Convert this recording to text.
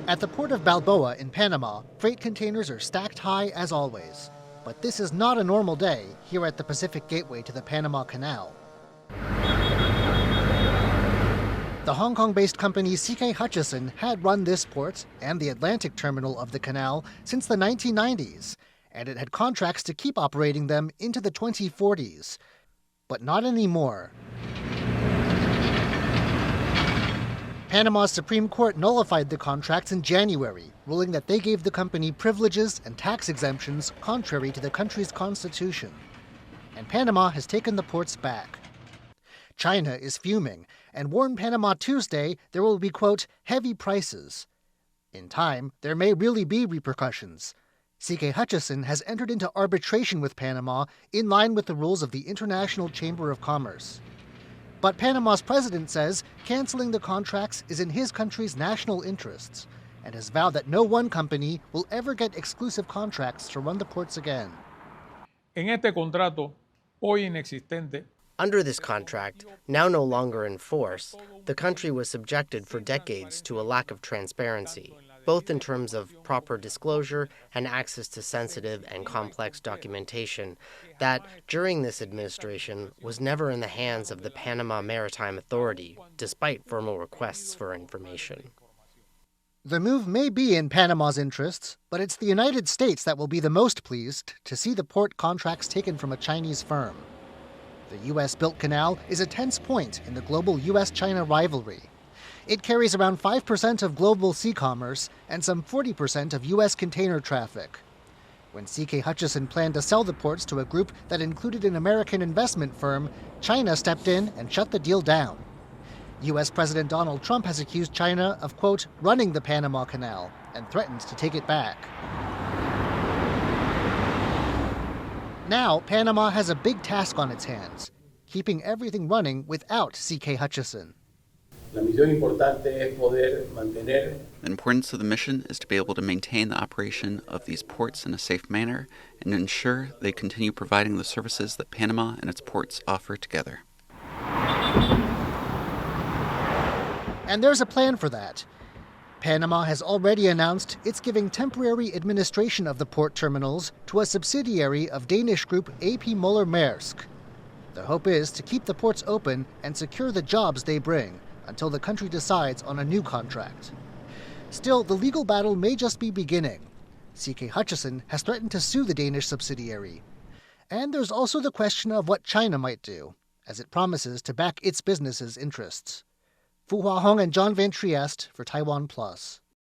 At the port of Balboa in Panama, freight containers are stacked high as always. But this is not a normal day here at the Pacific Gateway to the Panama Canal. The Hong Kong-based company CK Hutchison had run this port and the Atlantic terminal of the canal since the 1990s, and it had contracts to keep operating them into the 2040s. But not anymore. Panama's Supreme Court nullified the contracts in January, ruling that they gave the company privileges and tax exemptions contrary to the country's constitution. And Panama has taken the ports back. China is fuming and warned Panama Tuesday there will be, quote, heavy prices. In time, there may really be repercussions. CK Hutchison has entered into arbitration with Panama in line with the rules of the International Chamber of Commerce. But Panama's president says canceling the contracts is in his country's national interests and has vowed that no one company will ever get exclusive contracts to run the ports again. En este contrato, hoy inexistente, Under this contract, now no longer in force, the country was subjected for decades to a lack of transparency, both in terms of proper disclosure and access to sensitive and complex documentation that, during this administration, was never in the hands of the Panama Maritime Authority, despite formal requests for information. The move may be in Panama's interests, but it's the United States that will be the most pleased to see the port contracts taken from a Chinese firm. The U.S.-built canal is a tense point in the global U.S.-China rivalry. It carries around 5% of global sea commerce and some 40% of U.S. container traffic. When CK Hutchison planned to sell the ports to a group that included an American investment firm, China stepped in and shut the deal down. U.S. President Donald Trump has accused China of, quote, running the Panama Canal and threatens to take it back. Now, Panama has a big task on its hands, keeping everything running without CK Hutchison. The importance of the mission is to be able to maintain the operation of these ports in a safe manner and ensure they continue providing the services that Panama and its ports offer together. And there's a plan for that. Panama has already announced it's giving temporary administration of the port terminals to a subsidiary of Danish group A.P. Møller-Mærsk. The hope is to keep the ports open and secure the jobs they bring until the country decides on a new contract. Still, the legal battle may just be beginning. CK Hutchison has threatened to sue the Danish subsidiary. And there's also the question of what China might do, as it promises to back its business's interests. Fuhua Hong and John Van Trieste for TaiwanPlus.